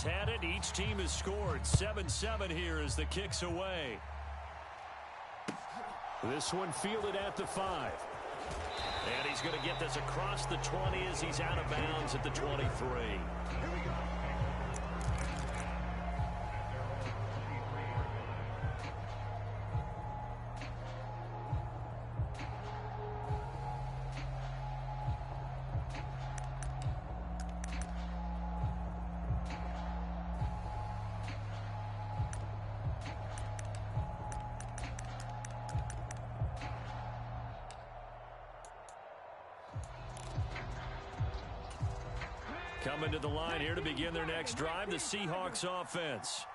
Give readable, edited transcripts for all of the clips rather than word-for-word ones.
has had it. Each team has scored. 7-7 here as the kick's away. This one fielded at the 5. And he's going to get this across the 20 as he's out of bounds at the 23. Coming to the line here to begin their next drive, the Seahawks offense.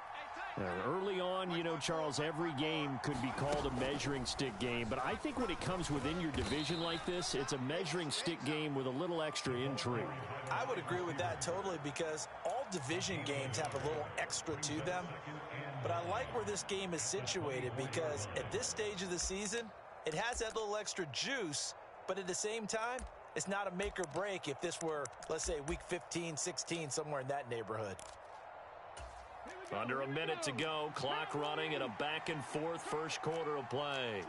Early on, you know, Charles, every game could be called a measuring stick game. But I think when it comes within your division like this, it's a measuring stick game with a little extra intrigue. I would agree with that totally because all division games have a little extra to them. But I like where this game is situated because at this stage of the season, it has that little extra juice. But at the same time, it's not a make or break if this were, let's say, week 15, 16, somewhere in that neighborhood. Under a minute to go, clock running and a back and forth first quarter of play.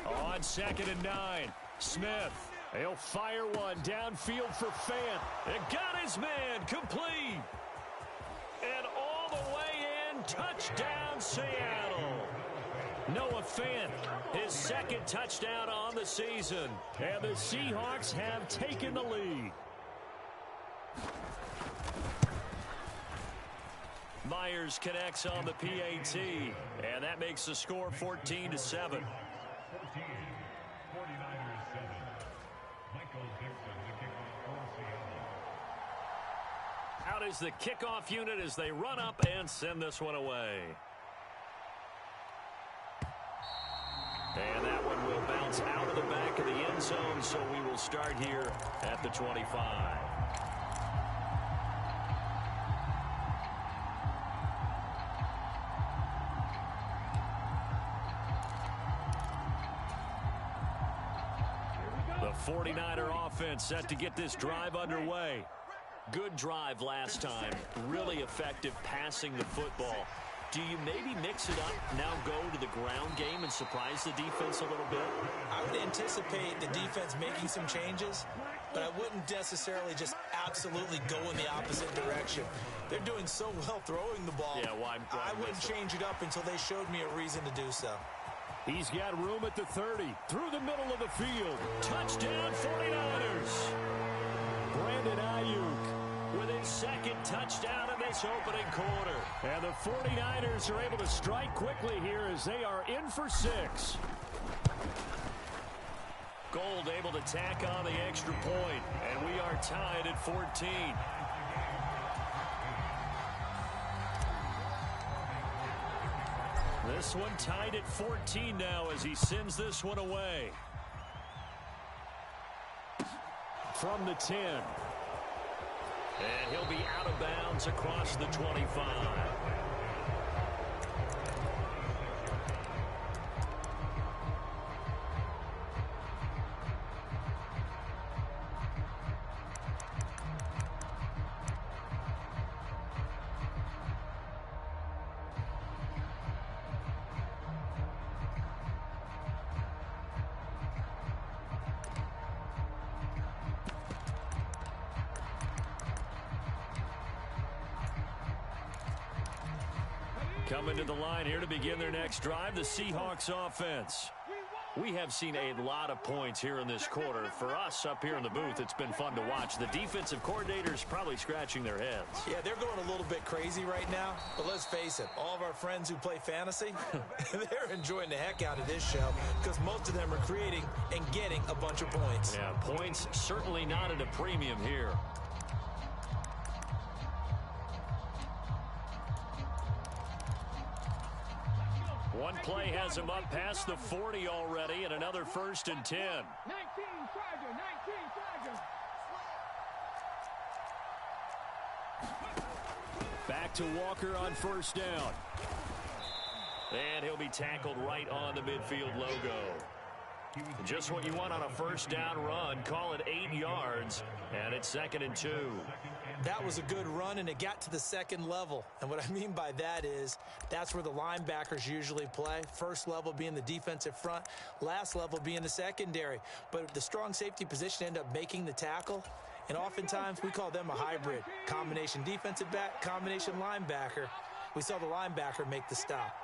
On 2nd and 9, Smith. He'll fire one downfield for Fant. It got his man complete. And all the way in, touchdown Seattle. Noah Fant, his second touchdown on the season. And the Seahawks have taken the lead. Myers connects on the PAT. And that makes the score 14-7. Out is the kickoff unit as they run up and send this one away. And that one will bounce out of the back of the end zone, so we will start here at the 25. The 49er offense set to get this drive underway. Good drive last time. Really effective passing the football. Do you maybe mix it up, now go to the ground game and surprise the defense a little bit? I would anticipate the defense making some changes, but I wouldn't necessarily just absolutely go in the opposite direction. They're doing so well throwing the ball. Yeah, why I wouldn't change it up until they showed me a reason to do so. He's got room at the 30, through the middle of the field. Touchdown 49ers. Brandon Ayuk with his second touchdown in this opening quarter. And the 49ers are able to strike quickly here as they are in for 6. Gold able to tack on the extra point, and we are tied at 14. This one tied at 14 now as he sends this one away. From the 10. And he'll be out of bounds across the 25. Coming to the line here to begin their next drive, the Seahawks offense. We have seen a lot of points here in this quarter. For us up here in the booth, it's been fun to watch. The defensive coordinators probably scratching their heads. Yeah, they're going a little bit crazy right now. But let's face it, all of our friends who play fantasy, they're enjoying the heck out of this show because most of them are creating and getting a bunch of points. Yeah, points certainly not at a premium here. One play has him up past the 40 already, and another 1st and 10. 19 Charger, 19 Charger. Back to Walker on 1st down. And he'll be tackled right on the midfield logo. Just what you want on a first down run. Call it 8 yards, and it's 2nd and 2. That was a good run, and it got to the second level. And what I mean by that is that's where the linebackers usually play. First level being the defensive front, last level being the secondary. But the strong safety position ended up making the tackle, and oftentimes we call them a hybrid. Combination defensive back, combination linebacker. We saw the linebacker make the stop.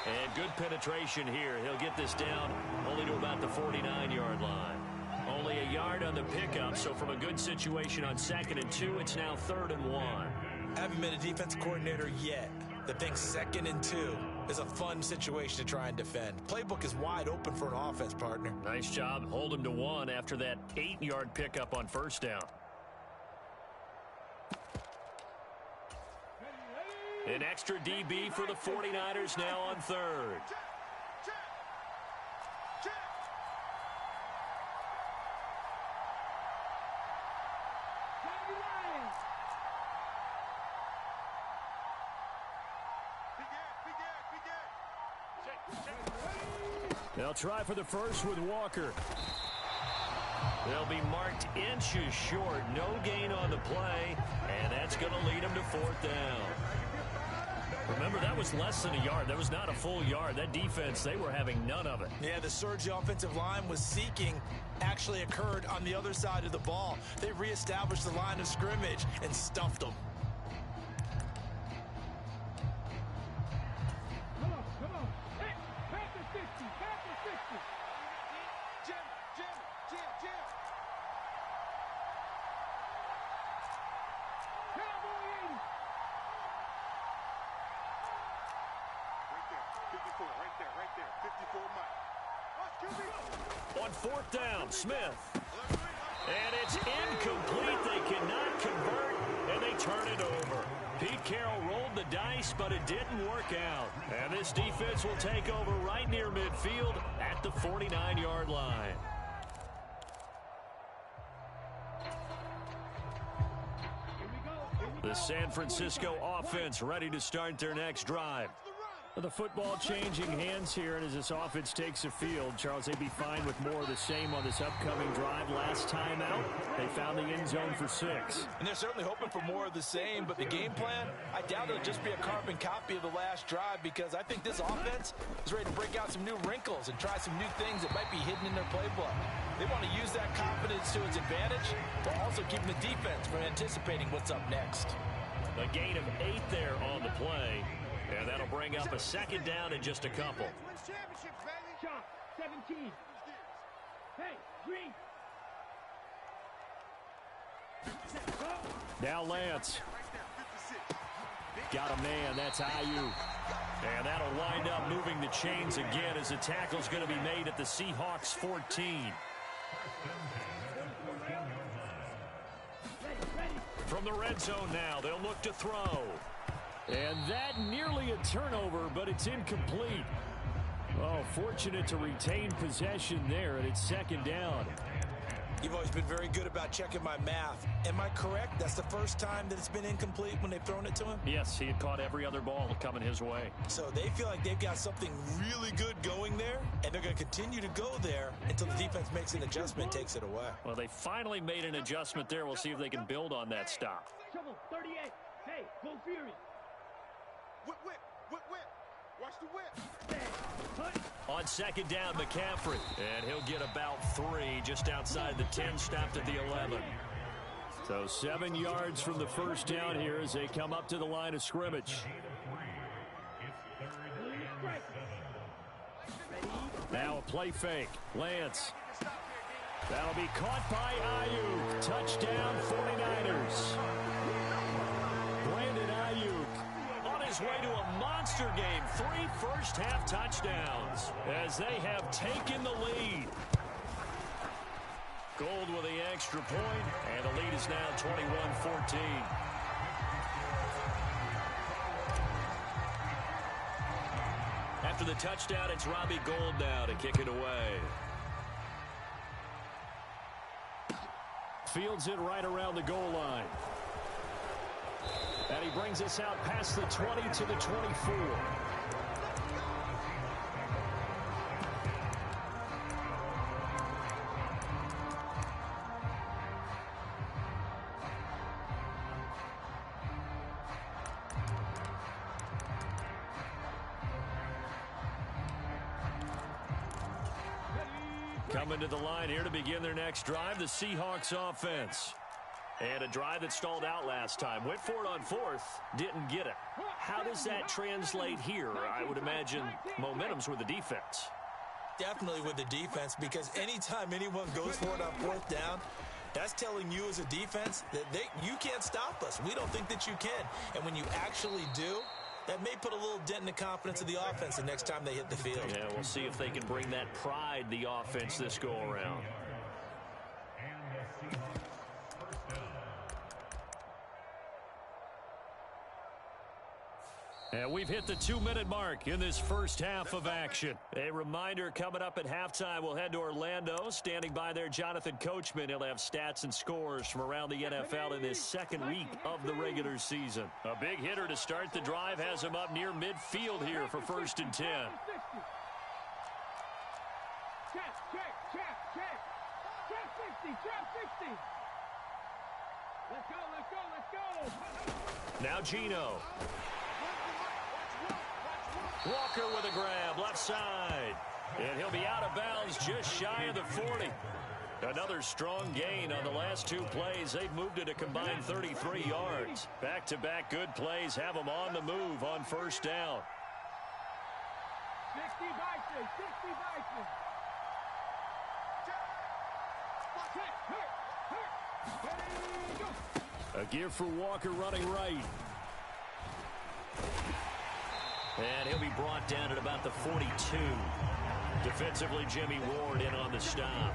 And good penetration here. He'll get this down only to about the 49-yard line. Only a yard on the pickup, so from a good situation on 2nd and 2, it's now 3rd and 1. I haven't been a defense coordinator yet that thinks 2nd and 2 is a fun situation to try and defend. Playbook is wide open for an offense, partner. Nice job. Hold him to 1 after that 8-yard pickup on first down. An extra DB for the 49ers now on 3rd. They'll try for the first with Walker. They'll be marked inches short. No gain on the play, and that's going to lead them to 4th down. Remember, that was less than a yard. That was not a full yard. That defense, they were having none of it. Yeah, the surge the offensive line was seeking actually occurred on the other side of the ball. They reestablished the line of scrimmage and stuffed them. Come on. Hey, back to 60. Back to 60. Jim. Cowboy 80. Right there. 54 Mike. On 4th down, Smith. And it's incomplete. They cannot convert, and they turn it over. Pete Carroll rolled the dice, but it didn't work out. And this defense will take over right near midfield at the 49-yard line. The San Francisco offense ready to start their next drive. The football changing hands here, and as this offense takes the field, Charles, they'd be fine with more of the same on this upcoming drive. Last time out, they found the end zone for 6. And they're certainly hoping for more of the same, but the game plan, I doubt it'll just be a carbon copy of the last drive, because I think this offense is ready to break out some new wrinkles and try some new things that might be hidden in their playbook. They want to use that confidence to its advantage, but also keeping the defense from anticipating what's up next. A gain of 8 there on the play. And that'll bring up a 2nd down in just a couple. Shot, 17. Hey, Green. Now Lance. Got a man. That's Ayuk. And that'll wind up moving the chains again as the tackle's going to be made at the Seahawks 14. From the red zone now, they'll look to throw. And that nearly a turnover, but it's incomplete. Oh, fortunate to retain possession there, and it's 2nd down. You've always been very good about checking my math. Am I correct? That's the first time that it's been incomplete when they've thrown it to him? Yes, he had caught every other ball coming his way. So they feel like they've got something really good going there, and they're going to continue to go there until the defense makes an adjustment and takes it away. Well, they finally made an adjustment there. We'll see if they can build on that stop. Trouble, 38. Hey, go Fury. Whip. Watch the whip. On 2nd down, McCaffrey. And he'll get about 3 just outside the 10, stopped at the 11. So 7 yards from the first down here as they come up to the line of scrimmage. Now a play fake. Lance. That'll be caught by Ayuk. Touchdown 49ers. Brandon Ayuk on his way to a monster game. 3 first-half touchdowns as they have taken the lead. Gold with the extra point, and the lead is now 21-14. After the touchdown, it's Robbie Gould now to kick it away. Fields it right around the goal line. And he brings us out past the 20 to the 24. Coming to the line here to begin their next drive, the Seahawks offense. And a drive that stalled out last time. Went for it on fourth, didn't get it. How does that translate here? I would imagine momentum's with the defense. Definitely with the defense, because anytime anyone goes for it on fourth down, that's telling you as a defense that you can't stop us. We don't think that you can. And when you actually do, that may put a little dent in the confidence of the offense the next time they hit the field. Yeah, we'll see if they can bring that pride, the offense, this go-around. And we've hit the 2-minute mark in this first half of action. A reminder, coming up at halftime, we'll head to Orlando. Standing by there, Jonathan Coachman. He'll have stats and scores from around the NFL in this second week of the regular season. A big hitter to start the drive has him up near midfield here for 1st and 10. Check 60. Let's go. Now Gino. Walker with a grab, left side. And he'll be out of bounds just shy of the 40. Another strong gain on the last 2 plays. They've moved it a combined 33 yards. Back-to-back good plays have them on the move on 1st down. 60 Bison. A give for Walker running right. And he'll be brought down at about the 42. Defensively, Jimmy Ward in on the stop.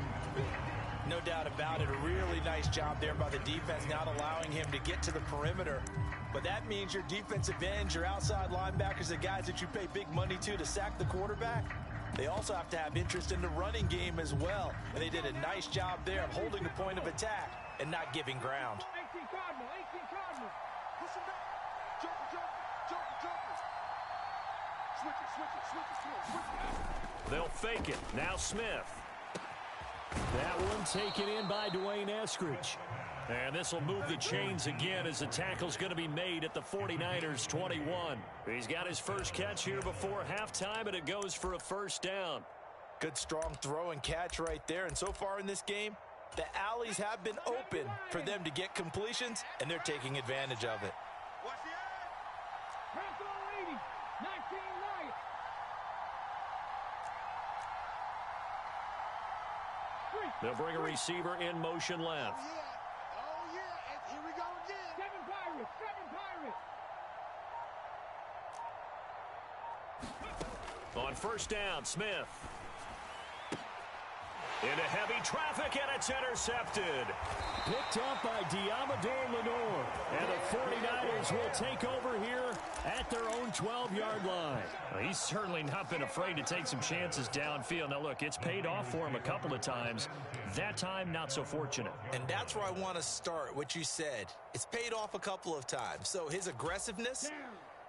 No doubt about it. A really nice job there by the defense, not allowing him to get to the perimeter. But that means your defensive ends, your outside linebackers, the guys that you pay big money to sack the quarterback, they also have to have interest in the running game as well. And they did a nice job there of holding the point of attack and not giving ground. 18 Cardinal. Push him back. Jumper. Switch it. They'll fake it. Now Smith. That one taken in by Dwayne Eskridge. And this will move the chains again as the tackle's going to be made at the 49ers 21. He's got his first catch here before halftime, and it goes for a 1st down. Good strong throw and catch right there. And so far in this game, the alleys have been open for them to get completions, and they're taking advantage of it. Watch the edge. Pass on 80. 19 Lions. They'll bring a receiver in motion left. Oh, yeah. And here we go again. 7 Pirates. On 1st down, Smith. Into heavy traffic, and it's intercepted. Picked up by Diamador Lenore. And the 49ers will take over here at their own 12-yard line. Well, he's certainly not been afraid to take some chances downfield. Now, look, it's paid off for him a couple of times. That time, not so fortunate. And that's where I want to start, what you said. It's paid off a couple of times. So his aggressiveness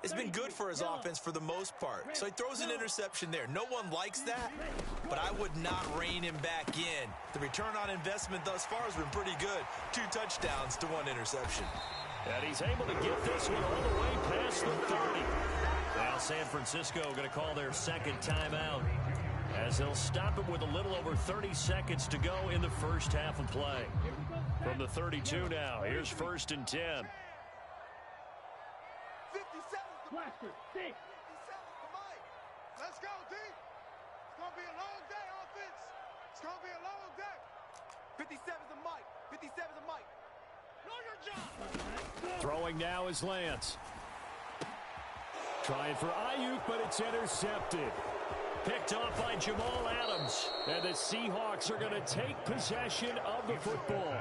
has been good for his offense for the most part. So he throws an interception there. No one likes that, but I would not rein him back in. The return on investment thus far has been pretty good. 2 touchdowns to 1 interception. And he's able to get this one all the way past the 30. Now San Francisco going to call their second timeout as they'll stop it with a little over 30 seconds to go in the first half of play. From the 32 now, here's 1st and 10. 57's the Blaster. 6. 57's the mic. Let's go, D. It's going to be a long day, offense. It's going to be a long day. 57's the mic. 57's the mic. Know your job. Throwing now is Lance. Trying for Ayuk, but it's intercepted. Picked off by Jamal Adams. And the Seahawks are going to take possession of the football.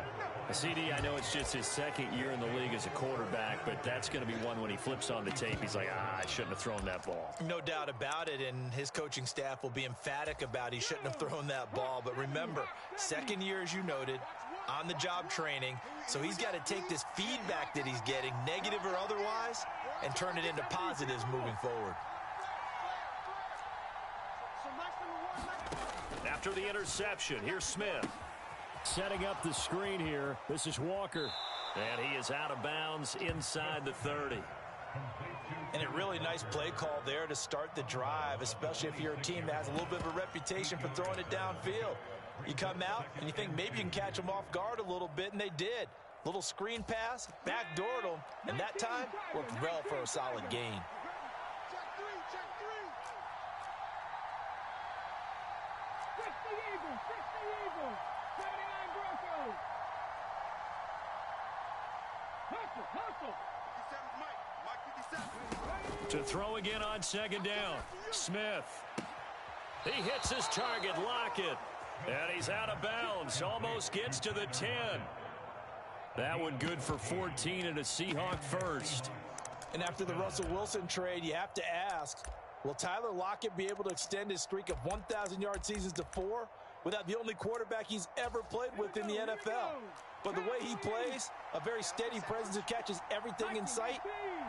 CD, I know it's just his 2nd year in the league as a quarterback, but that's going to be one when he flips on the tape. He's like, I shouldn't have thrown that ball. No doubt about it, and his coaching staff will be emphatic about he shouldn't have thrown that ball. But remember, 2nd year, as you noted, on-the-job training, so he's got to take this feedback that he's getting, negative or otherwise, and turn it into positives moving forward. After the interception, here's Smith. Setting up the screen here. This is Walker. And he is out of bounds inside the 30. And a really nice play call there to start the drive, especially if you're a team that has a little bit of a reputation for throwing it downfield. You come out and you think maybe you can catch them off guard a little bit, and they did. Little screen pass, backdoored them, and that time worked well for a solid gain. To throw again on second down. Smith. He hits his target, Lockett. And he's out of bounds. Almost gets to the 10. That one good for 14 and a Seahawk first. And after the Russell Wilson trade, you have to ask, will Tyler Lockett be able to extend his streak of 1,000-yard seasons to 4 without the only quarterback he's ever played with in the NFL? But the way he plays, a very steady presence that catches everything in sight,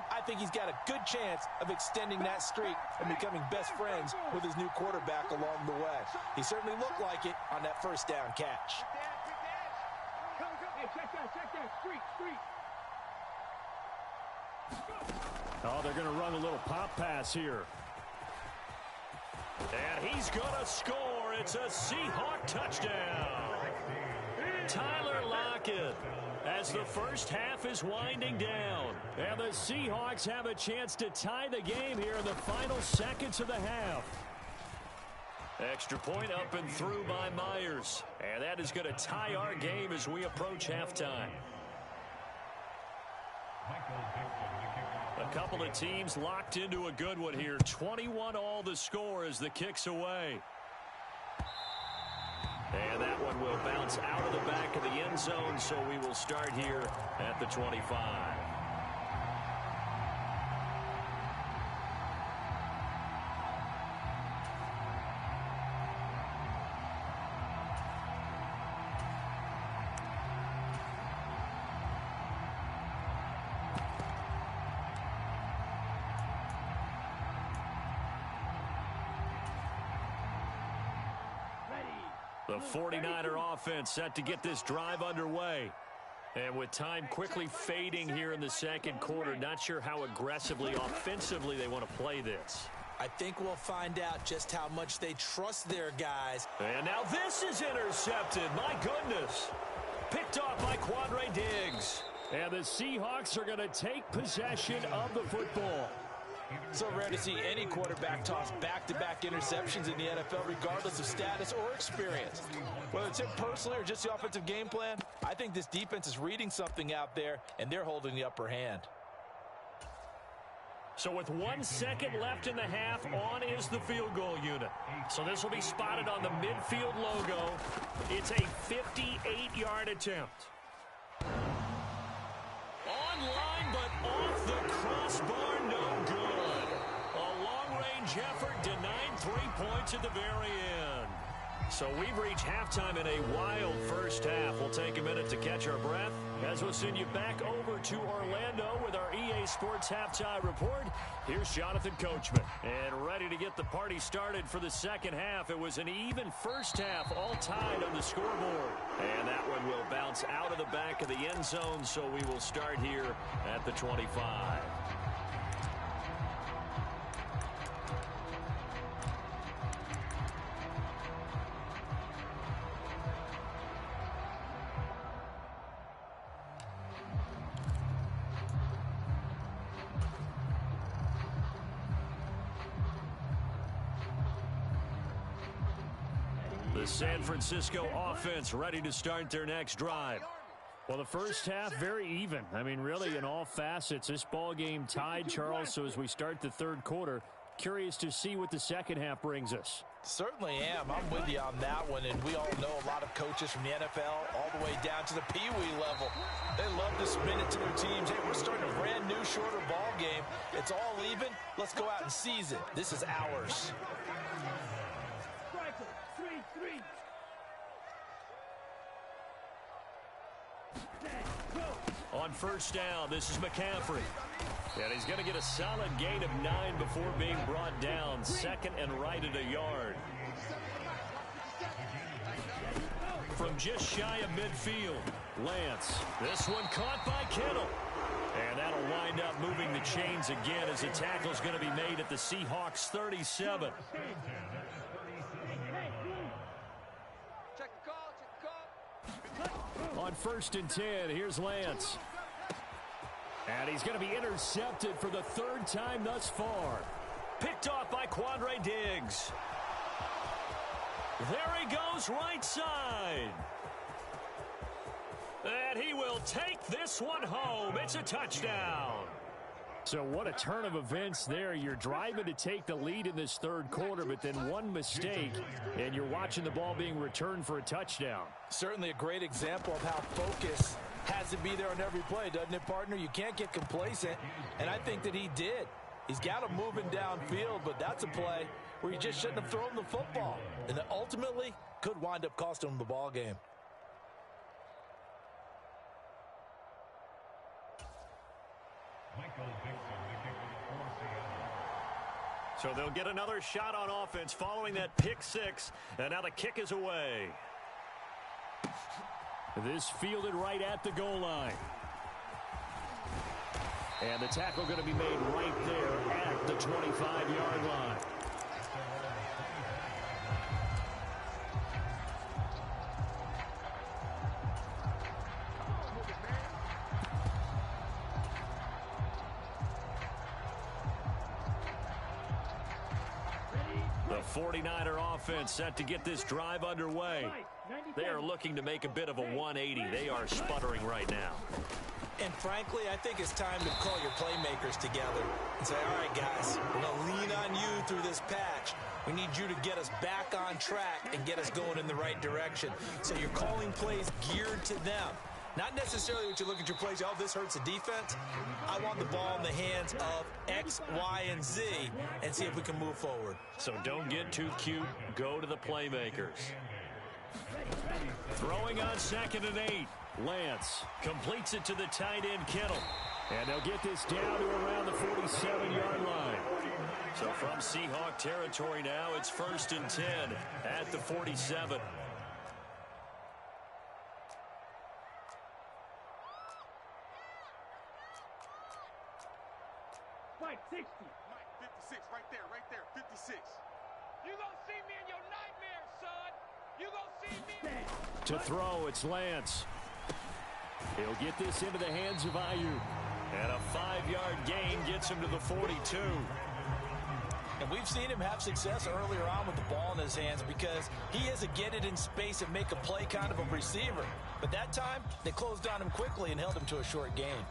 I think he's got a good chance of extending that streak and becoming best friends with his new quarterback along the way. He certainly looked like it on that first down catch. Hey, check that, streak. Oh, they're going to run a little pop pass here. And he's going to score. It's a Seahawk touchdown. Tyler Lockett, as the first half is winding down. And the Seahawks have a chance to tie the game here in the final seconds of the half. Extra point up and through by Myers. And that is going to tie our game as we approach halftime. A couple of teams locked into a good one here. 21-all the score as the kick's away. And that one will bounce out of the back of the end zone, so we will start here at the 25. The 49er offense set to get this drive underway. And with time quickly fading here in the second quarter, not sure how aggressively, offensively they want to play this. I think we'll find out just how much they trust their guys. And now this is intercepted. My goodness. Picked off by Quandre Diggs. And the Seahawks are going to take possession of the football. So rare to see any quarterback toss back-to-back interceptions in the NFL, regardless of status or experience. Whether it's him personally or just the offensive game plan, I think this defense is reading something out there, and they're holding the upper hand. So with 1 second left in the half, on is the field goal unit. So this will be spotted on the midfield logo. It's a 58-yard attempt. Online, but off the crossbar, no good. A long-range effort denied 3 points at the very end. So we've reached halftime in a wild first half. We'll take a minute to catch our breath as we'll send you back over to Orlando with our EA Sports Halftime Report. Here's Jonathan Coachman. And ready to get the party started for the second half. It was an even first half, all tied on the scoreboard. And that one will bounce out of the back of the end zone, so we will start here at the 25. The San Francisco offense ready to start their next drive. Well, the first half, very even. I mean, really, in all facets, this ball game tied, Charles. So as we start the third quarter, curious to see what the second half brings us. Certainly am. I'm with you on that one. And we all know a lot of coaches from the NFL all the way down to the Pee-wee level. They love to spin it to their teams. Hey, we're starting a brand new, shorter ball game. It's all even. Let's go out and seize it. This is ours. On first down, this is McCaffrey. And he's going to get a solid gain of 9 before being brought down. Second and right at a yard. From just shy of midfield, Lance. This one caught by Kittle. And that'll wind up moving the chains again as the tackle's going to be made at the Seahawks 37. On first and 10, here's Lance. And he's going to be intercepted for the third time thus far. Picked off by Quandre Diggs. There he goes, right side. And he will take this one home. It's a touchdown. So what a turn of events there. You're driving to take the lead in this third quarter, but then one mistake, and you're watching the ball being returned for a touchdown. Certainly a great example of how focus has to be there on every play, doesn't it, partner? You can't get complacent, and I think that he did. He's got him moving downfield, but that's a play where you just shouldn't have thrown the football, and that ultimately could wind up costing him the ball game. So they'll get another shot on offense following that pick six, and now the kick is away. This fielded right at the goal line. And the tackle going to be made right there at the 25-yard line. The 49er offense set to get this drive underway. They are looking to make a bit of a 180. They are sputtering right now. And frankly, I think it's time to call your playmakers together and say, all right, guys, we're going to lean on you through this patch. We need you to get us back on track and get us going in the right direction. So you're calling plays geared to them. Not necessarily what you look at your plays, oh, this hurts the defense. I want the ball in the hands of X, Y, and Z and see if we can move forward. So don't get too cute. Go to the playmakers. Throwing on 2nd and 8. Lance completes it to the tight end, Kittle. And they'll get this down to around the 47-yard line. So from Seahawk territory now, it's 1st and 10 at the 47. Mike, 60. Mike, 56, right there, 56. You gonna see me in your nightmares, son. You gonna see me. To throw, it's Lance. He'll get this into the hands of Ayuk. And a 5-yard gain gets him to the 42. And we've seen him have success earlier on with the ball in his hands because he is a get it in space and make a play kind of a receiver. But that time, they closed on him quickly and held him to a short gain.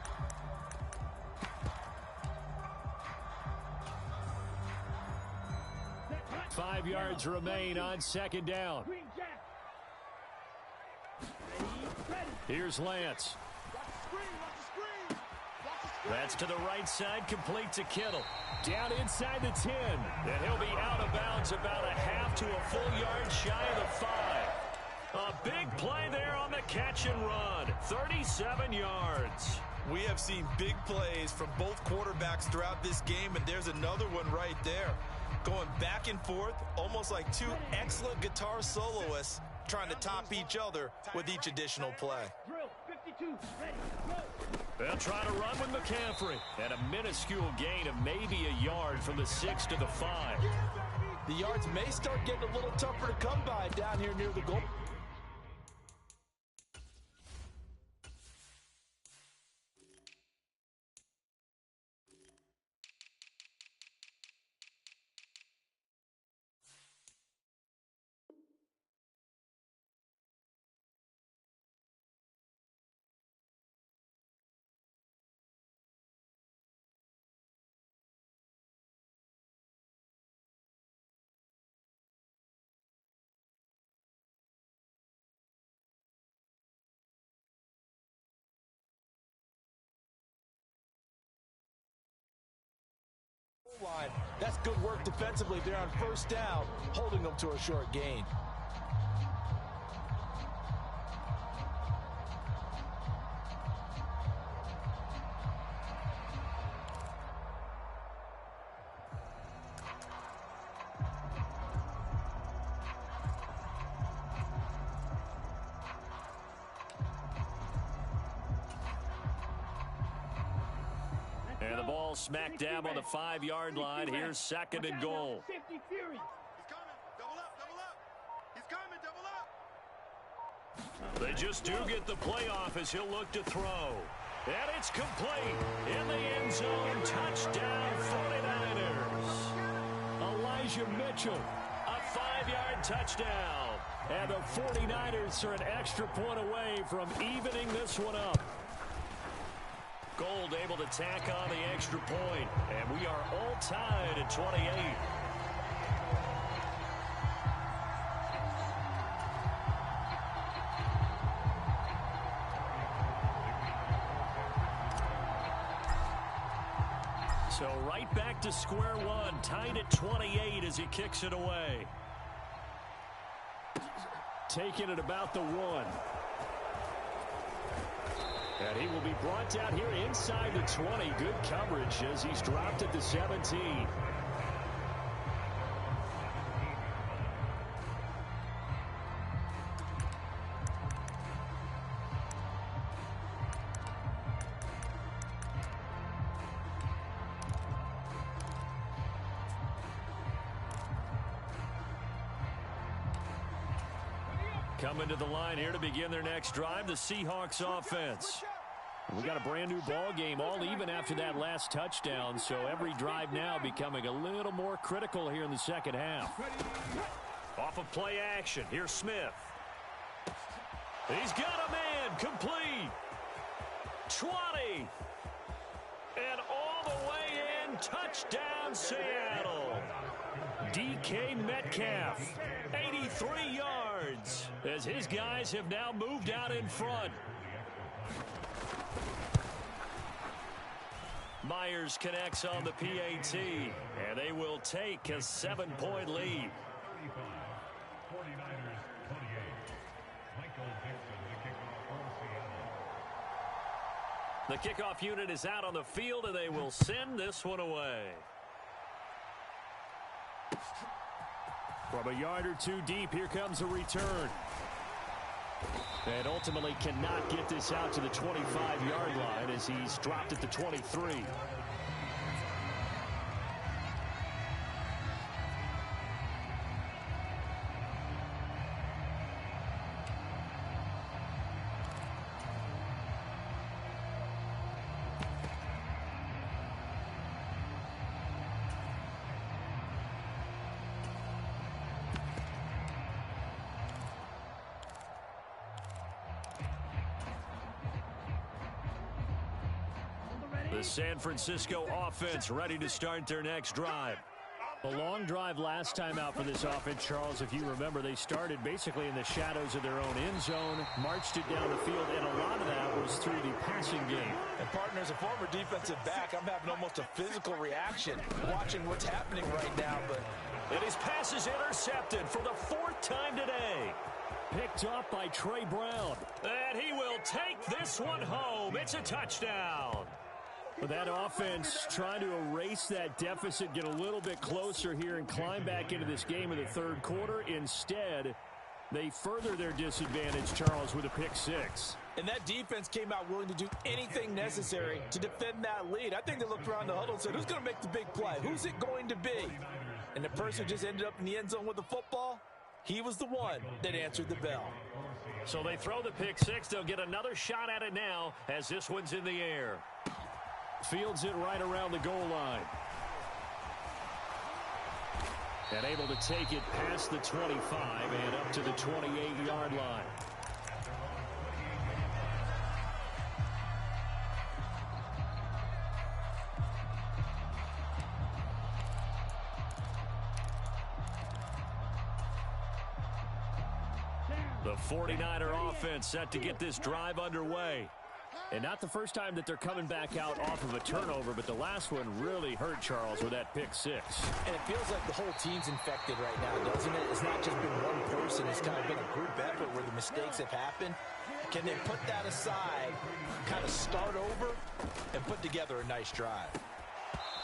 Five yards remain on 2nd down. Here's Lance. That's to the right side, complete to Kittle. Down inside the 10. And he'll be out of bounds about a half to a full yard shy of the 5. A big play there on the catch and run. 37 yards. We have seen big plays from both quarterbacks throughout this game, and there's another one right there. Going back and forth, almost like two excellent guitar soloists trying to top each other with each additional play. Drill, 52, ready, go. They'll try to run with McCaffrey. And a minuscule gain of maybe a yard from the 6 to the 5. The yards may start getting a little tougher to come by down here near the goal. Line. That's good work defensively there on first down, holding them to a short gain. And the ball smack dab on the 5-yard line. Here's second and goal. Safety Fury. He's coming. Double up, double up. He's coming, double up. They just do get the playoff as he'll look to throw. And it's complete. In the end zone, touchdown 49ers. Elijah Mitchell, a 5-yard touchdown. And the 49ers are an extra point away from evening this one up. Gold able to tack on the extra point, and we are all tied at 28. So right back to square one, tied at 28 as he kicks it away. Taking it about the 1. And he will be brought down here inside the 20. Good coverage as he's dropped at the 17. Coming to the line here to begin their next drive, the Seahawks offense. We got a brand new ball game, all even after that last touchdown, so every drive now becoming a little more critical here in the second half. Off of play action, here's Smith. He's got a man, complete. 20. And all the way in, touchdown Seattle. DK Metcalf, 83 yards, as his guys have now moved out in front. Myers connects on the PAT, and they will take a 7-point lead. The kickoff unit is out on the field, and they will send this one away. From a yard or two deep, here comes a return. And ultimately cannot get this out to the 25-yard line as he's dropped at the 23. The San Francisco offense ready to start their next drive. A long drive last time out for this offense, Charles. If you remember, they started basically in the shadows of their own end zone, marched it down the field, and a lot of that was through the passing game. And partner, as a former defensive back, I'm having almost a physical reaction watching what's happening right now. And his pass is intercepted for the 4th time today. Picked up by Trey Brown. And he will take this one home. It's a touchdown. That offense trying to erase that deficit, get a little bit closer here and climb back into this game in the third quarter. Instead, they further their disadvantage, Charles, with a pick 6. And that defense came out willing to do anything necessary to defend that lead. I think they looked around the huddle and said, who's going to make the big play? Who's it going to be? And the person who just ended up in the end zone with the football, he was the one that answered the bell. So they throw the pick 6. They'll get another shot at it now as this one's in the air. Fields it right around the goal line. And able to take it past the 25 and up to the 28-yard line. The 49er offense set to get this drive underway. And not the first time that they're coming back out off of a turnover, but the last one really hurt Charles with that pick 6. And it feels like the whole team's infected right now, doesn't it? It's not just been one person. It's kind of been a group effort where the mistakes have happened. Can they put that aside, kind of start over, and put together a nice drive?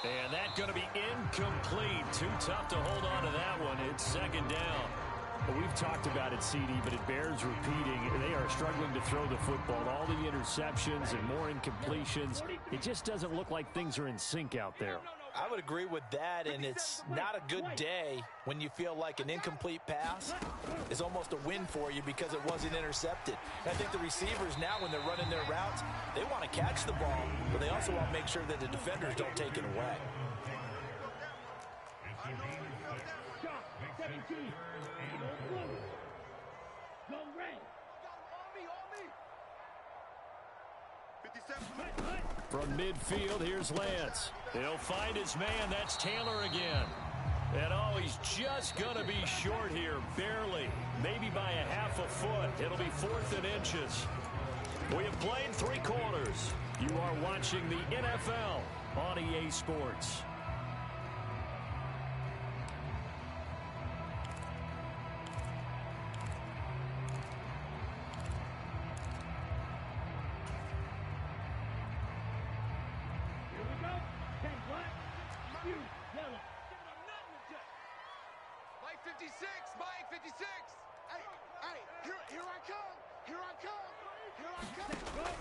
And that's going to be incomplete. Too tough to hold on to that one. It's second down. Well, we've talked about it, CD, but it bears repeating. They are struggling to throw the football. All the interceptions and more incompletions. It just doesn't look like things are in sync out there. I would agree with that, and it's not a good day when you feel like an incomplete pass is almost a win for you because it wasn't intercepted. And I think the receivers now, when they're running their routes, they want to catch the ball, but they also want to make sure that the defenders don't take it away. From midfield, here's Lance. He'll find his man. That's Taylor again. And, oh, he's just going to be short here, barely. Maybe by a half a foot. It'll be 4th and inches. We have played 3 quarters. You are watching the NFL on EA Sports.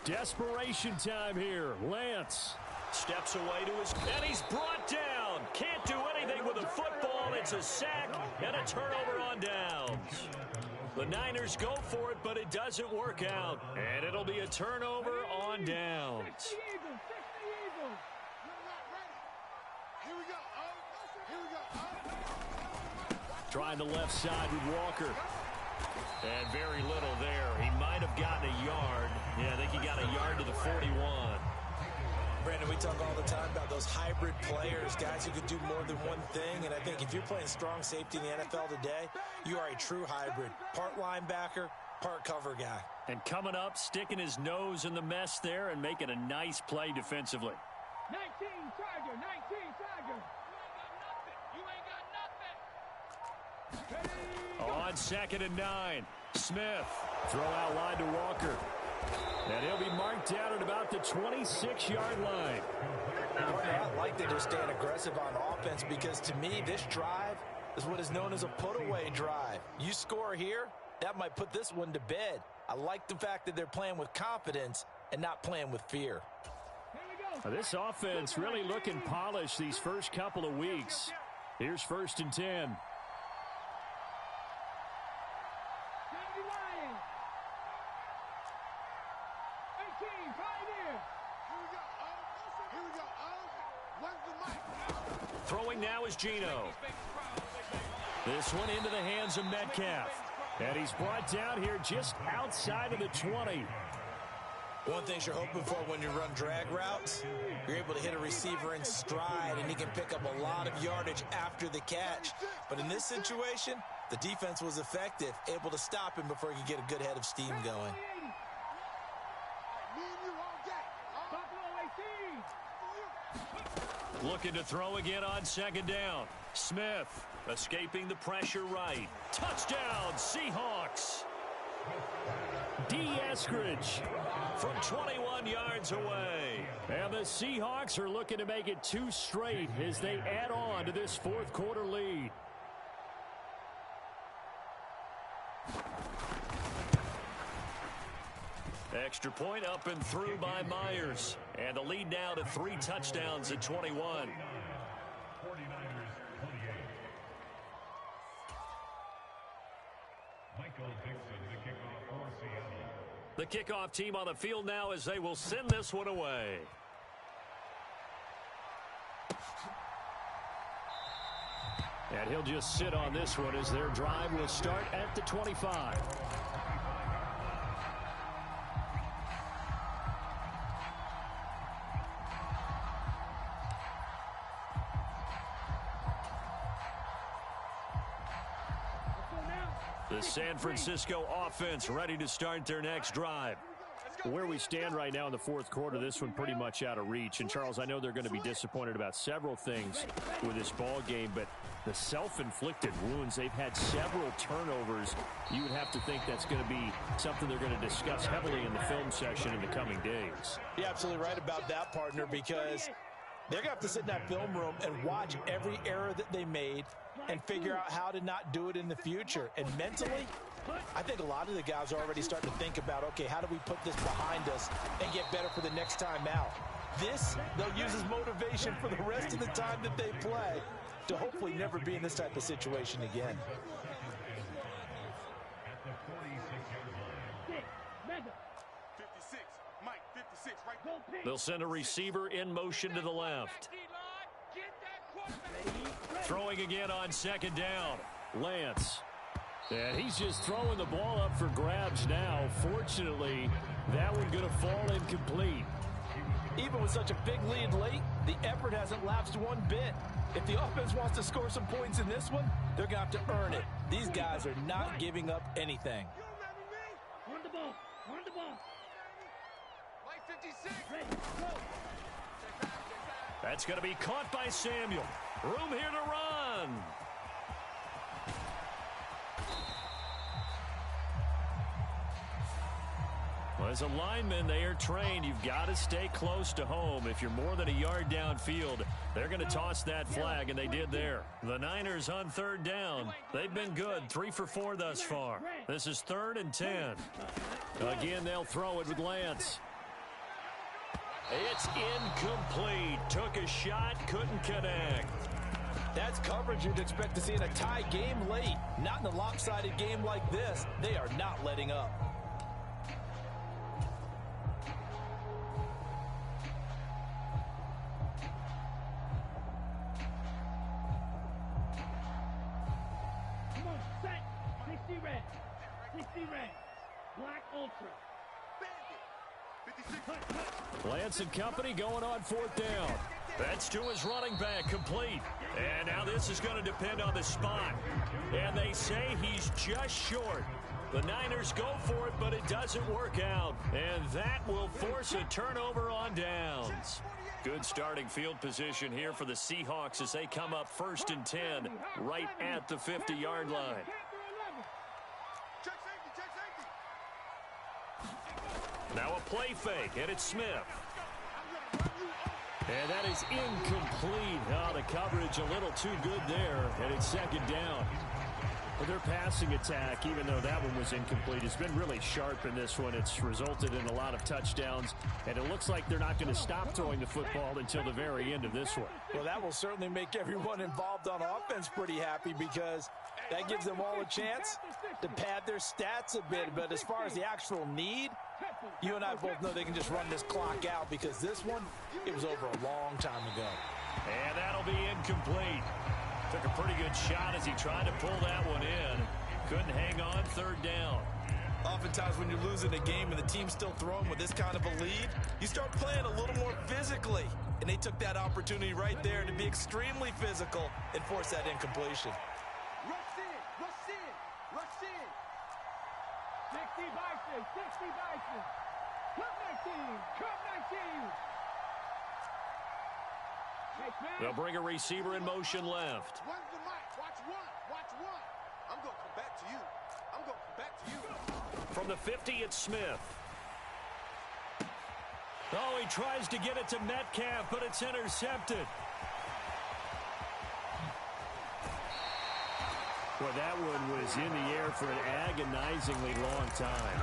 Desperation time here. Lance steps away to his, and he's brought down. Can't do anything with a football. It's a sack and a turnover on downs. The Niners go for it, but it doesn't work out. And it'll be a turnover on downs. Trying the left side with Walker. And very little there. He might have gotten a yard. Yeah, I think he got a yard to the 41. Brandon, we talk all the time about those hybrid players, guys who could do more than one thing. And I think if you're playing strong safety in the NFL today, you are a true hybrid. Part linebacker, part cover guy. And coming up, sticking his nose in the mess there and making a nice play defensively. 19 Charger, 19 Charger. You ain't got nothing. On 2nd and 9, Smith. Throw out line to Walker. And he'll be marked down at about the 26-yard line. I like that they're staying aggressive on offense because to me, this drive is what is known as a put-away drive. You score here, that might put this one to bed. I like the fact that they're playing with confidence and not playing with fear. This offense really looking polished these first couple of weeks. Here's 1st and 10. Throwing now is Geno. This one into the hands of Metcalf. And he's brought down here just outside of the 20. One thing you're hoping for when you run drag routes, you're able to hit a receiver in stride, and he can pick up a lot of yardage after the catch. But in this situation, the defense was effective, able to stop him before he could get a good head of steam going. Looking to throw again on 2nd down. Smith escaping the pressure right. Touchdown, Seahawks. D. Eskridge from 21 yards away. And the Seahawks are looking to make it 2 straight as they add on to this 4th quarter lead. Extra point up and through by Myers. And the lead now to 3 touchdowns at 21. The kickoff team on the field now as they will send this one away. And he'll just sit on this one as their drive will start at the 25. The San Francisco offense ready to start their next drive. Where we stand right now in the 4th quarter, this one pretty much out of reach. And, Charles, I know they're going to be disappointed about several things with this ball game, but the self-inflicted wounds, they've had several turnovers. You would have to think that's going to be something they're going to discuss heavily in the film session in the coming days. You're absolutely right about that, partner, because they're going to have to sit in that film room and watch every error that they made, and figure out how to not do it in the future. And mentally, I think a lot of the guys are already starting to think about, okay, how do we put this behind us and get better for the next time out? This, they'll use as motivation for the rest of the time that they play to hopefully never be in this type of situation again. They'll send a receiver in motion to the left. Throwing again on second down. Lance. And he's just throwing the ball up for grabs now. Fortunately, that one going to fall incomplete. Even with such a big lead late, the effort hasn't lapsed one bit. If the offense wants to score some points in this one, they're going to have to earn it. These guys are not giving up anything. Run the ball. Run the ball. Mike 56. Ready, go. That's going to be caught by Samuel. Room here to run. Well, as a lineman, they are trained. You've got to stay close to home. If you're more than a yard downfield, they're going to toss that flag, and they did there. The Niners on third down. They've been good, 3 for 4 thus far. This is 3rd and 10. Again, they'll throw it with Lance. It's incomplete. Took a shot, couldn't connect. That's coverage you'd expect to see in a tie game late. Not in a lopsided game like this. They are not letting up. Come on, set. 60 red. 60 red. Black Ultra. Lance and company going on 4th down. That's to his running back, complete. And now this is going to depend on the spot. And they say he's just short. The Niners go for it, but it doesn't work out. And that will force a turnover on downs. Good starting field position here for the Seahawks as they come up 1st and 10 right at the 50-yard line. Check safety, check safety. Now a play fake, and it's Smith. And that is incomplete. Oh, the coverage a little too good there, and it's 2nd down. Well, their passing attack, even though that one was incomplete, has been really sharp in this one. It's resulted in a lot of touchdowns, and it looks like they're not going to stop throwing the football until the very end of this one. Well, that will certainly make everyone involved on offense pretty happy because that gives them all a chance to pad their stats a bit. But as far as the actual need, you and I both know they can just run this clock out because this one, it was over a long time ago. And that'll be incomplete. Took a pretty good shot as he tried to pull that one in. Couldn't hang on 3rd down. Oftentimes when you're losing a game and the team's still throwing with this kind of a lead, you start playing a little more physically. And they took that opportunity right there to be extremely physical and force that incompletion. Rush in, rush in, rush in. 60 Bison, 60 Bison. Come 19, come 19. They'll bring a receiver in motion left. One's the mic. Watch one. Watch one. I'm going to come back to you. I'm going to come back to you. From the 50, it's Smith. Oh, he tries to get it to Metcalf, but it's intercepted. Well, that one was in the air for an agonizingly long time.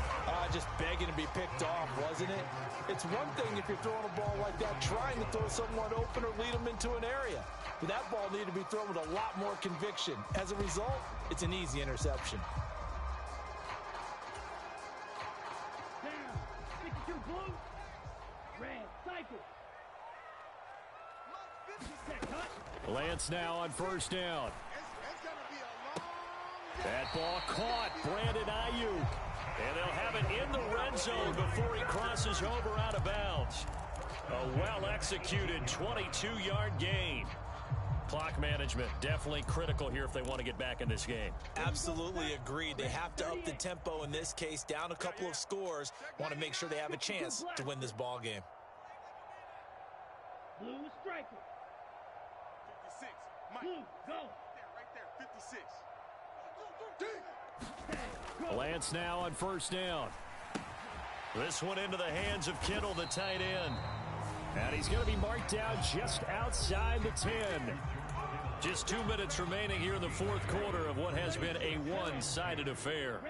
Just begging to be picked off, wasn't it? It's one thing if you're throwing a ball like that, trying to throw someone open or lead them into an area. But that ball needed to be thrown with a lot more conviction. As a result, it's an easy interception. Down. 62 blue. Red. Cycle. Lance now on 1st down. It's going to be a long day. That ball caught. Brandon Ayuk. And they'll have it in the red zone before he crosses over out of bounds. A well-executed 22-yard gain. Clock management definitely critical here if they want to get back in this game. Absolutely agreed. They have to up the tempo in this case, down a couple of scores. Want to make sure they have a chance to win this ball game. Blue striker. 56. Mike. Blue, go. Right there, 56. Lance now on 1st down. This one into the hands of Kittle, the tight end. And he's going to be marked down just outside the 10. Just 2 minutes remaining here in the fourth quarter of what has been a one-sided affair.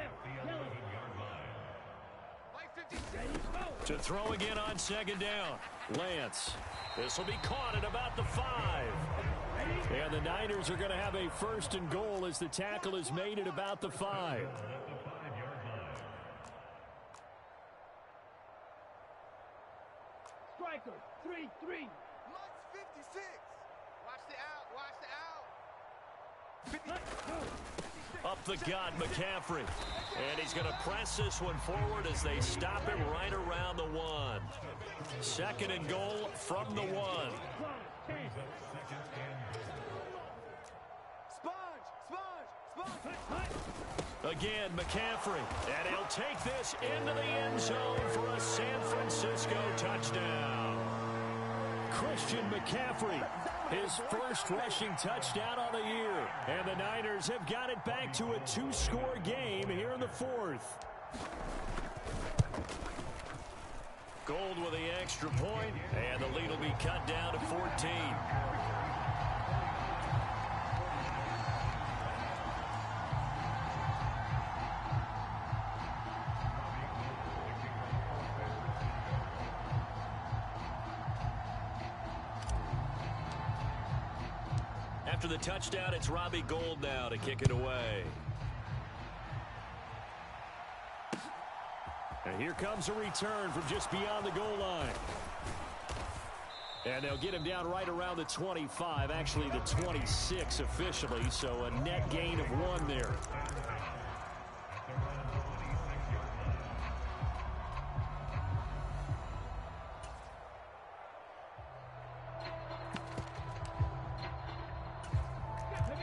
To throw again on second down. Lance. This will be caught at about the 5. And the Niners are going to have a first and goal as the tackle is made at about the 5. Striker, 3-3. Mike's 56. Watch the out. 50. Up the gut, McCaffrey. And he's going to press this one forward as they stop him right around the 1. Second and goal from the 1. Sponge. Again, McCaffrey. And he'll take this into the end zone for a San Francisco touchdown. Christian McCaffrey, his first rushing touchdown on the year. And the Niners have got it back to a 2-score game here in the fourth. Gold with the extra point, and the lead will be cut down to 14. After the touchdown, it's Robbie Gould now to kick it away. And here comes a return from just beyond the goal line. And they'll get him down right around the 25, actually the 26 officially, so a net gain of 1 there.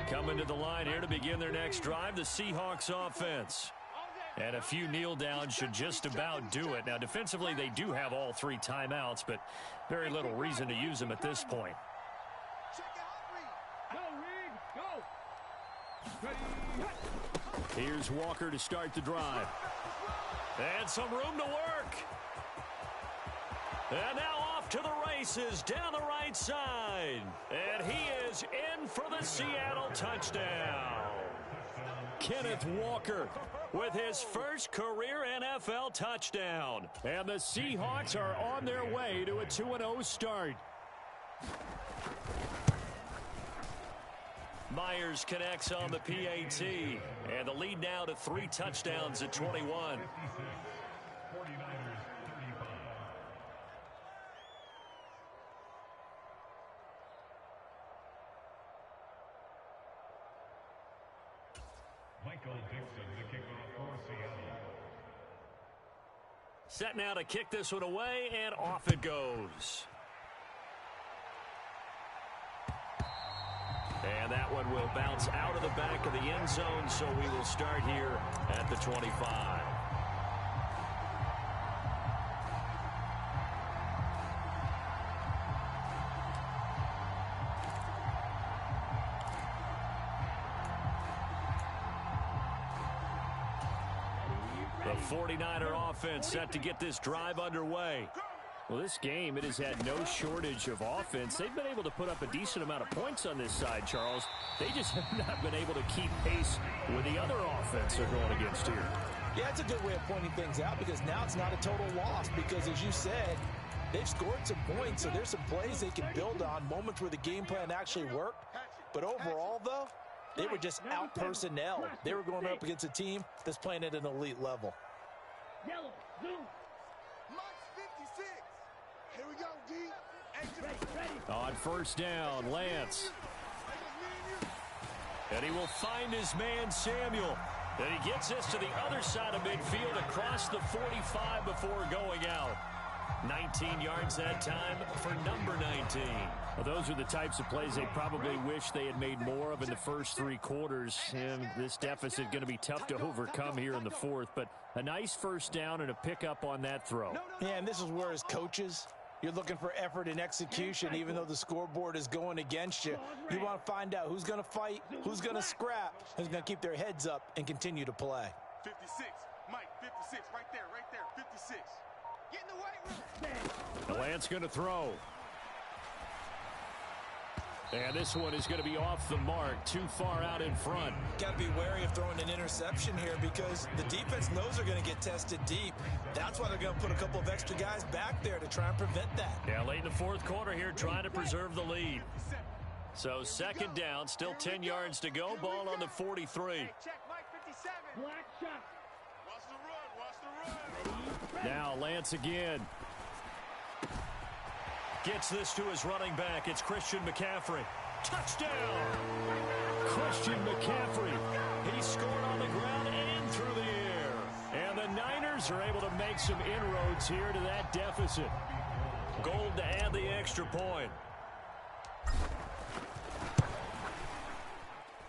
Coming to the line here to begin their next drive, the Seahawks offense. And a few kneel downs should just about do it. Now, defensively, they do have all 3 timeouts, but very little reason to use them at this point. Here's Walker to start the drive. And some room to work. And now off to the races down the right side. And he is in for the Seattle touchdown. Kenneth Walker with his first career NFL touchdown. And the Seahawks are on their way to a 2-0 start. Myers connects on the PAT. And the lead now to 3 touchdowns at 21. Set now to kick this one away, and off it goes. And that one will bounce out of the back of the end zone, so we will start here at the 25. The 49er offense set to get this drive underway. Well, this game, it has had no shortage of offense. They've been able to put up a decent amount of points on this side, Charles. They just have not been able to keep pace with the other offense they're going against here. Yeah, it's a good way of pointing things out because now it's not a total loss because, as you said, they've scored some points, so there's some plays they can build on, moments where the game plan actually worked. But overall, though, they were just out-personnel. They were going up against a team that's playing at an elite level. Yellow, zoom. Mike's 56. Here we go, D. Ready. On first down, Lance. And he will find his man, Samuel. And he gets this to the other side of midfield across the 45 before going out. 19 yards that time for number 19. Well, those are the types of plays they probably wish they had made more of in the first 3 quarters. And this deficit going to be tough to overcome here in the fourth. But a nice first down and a pickup on that throw. Yeah, and this is where, as coaches, you're looking for effort and execution, even though the scoreboard is going against you. You want to find out who's going to fight, who's going to scrap, who's going to keep their heads up and continue to play. 56. Mike, 56. Right there. 56. Get in the weight room. Lance going to throw. And this one is going to be off the mark, too far out in front. Got to be wary of throwing an interception here because the defense knows they're going to get tested deep. That's why they're going to put a couple of extra guys back there to try and prevent that. Yeah, late in the fourth quarter here, trying to preserve the lead. So second down, still 10 yards to go. Ball on the 43. Hey, check Mike 57. Black shot. Watch the run. Watch the run. Now Lance again. Gets this to his running back. It's Christian McCaffrey. Touchdown! Christian McCaffrey. He scored on the ground and through the air. And the Niners are able to make some inroads here to that deficit. Gold to add the extra point.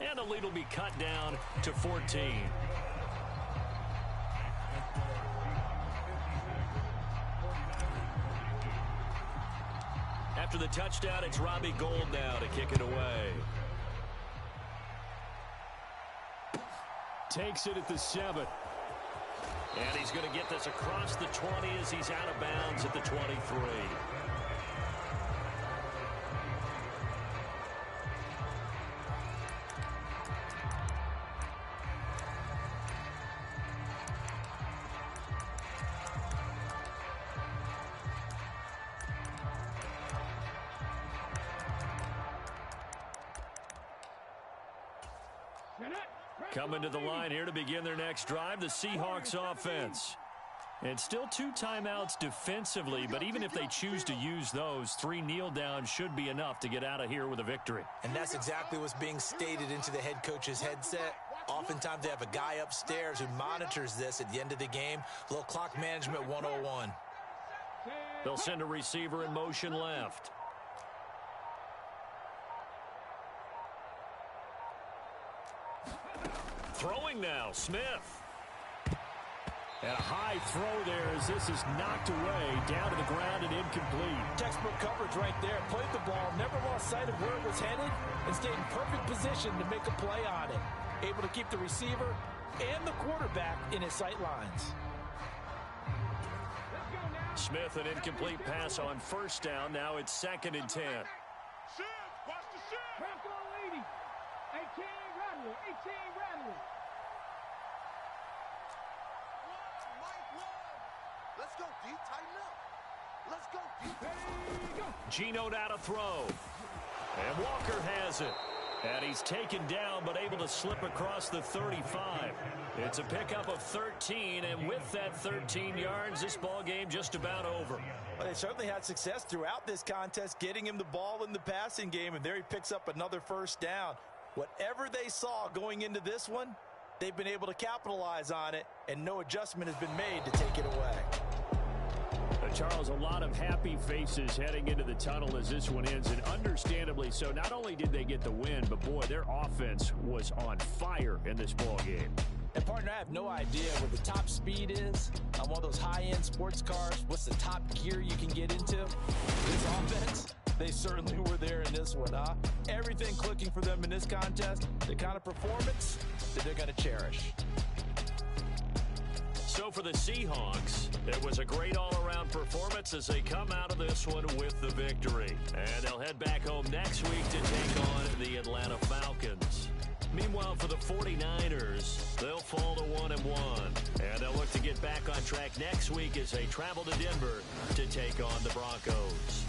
And the lead will be cut down to 14. After the touchdown, it's Robbie Gould now to kick it away. Takes it at the 7. And he's going to get this across the 20 as he's out of bounds at the 23. Coming to the line here to begin their next drive, the Seahawks offense. And still 2 timeouts defensively, but even if they choose to use those, 3 kneel downs should be enough to get out of here with a victory. And that's exactly what's being stated into the head coach's headset. Oftentimes they have a guy upstairs who monitors this at the end of the game. Little clock management 101. They'll send a receiver in motion left. Throwing now, Smith. And a high throw there as this is knocked away, down to the ground and incomplete. Textbook coverage right there. Played the ball, never lost sight of where it was headed, and stayed in perfect position to make a play on it. Able to keep the receiver and the quarterback in his sight lines. Smith, an incomplete pass on first down. Now it's 2nd and 10. Shift. Watch the shift. Bronco 80. 18 Rattler. 18 Rattler. Mike 1. Let's go, D. Tighten up. Let's go, D. Ready, go. Geno now to throw. And Walker has it. And he's taken down, but able to slip across the 35. It's a pickup of 13, and with that 13 yards, this ball game just about over. Well, they certainly had success throughout this contest, getting him the ball in the passing game, and there he picks up another first down. Whatever they saw going into this one, they've been able to capitalize on it, and no adjustment has been made to take it away. Charles, a lot of happy faces heading into the tunnel as this one ends, and understandably so. Not only did they get the win, but boy, their offense was on fire in this ball game. And partner, I have no idea where the top speed is on one of those high-end sports cars. What's the top gear you can get into? This offense, they certainly were there in this one, huh? Everything clicking for them in this contest, the kind of performance that they're going to cherish. So for the Seahawks, it was a great all-around performance as they come out of this one with the victory. And they'll head back home next week to take on the Atlanta Falcons. Meanwhile, for the 49ers, they'll fall to 1-1. And they'll look to get back on track next week as they travel to Denver to take on the Broncos.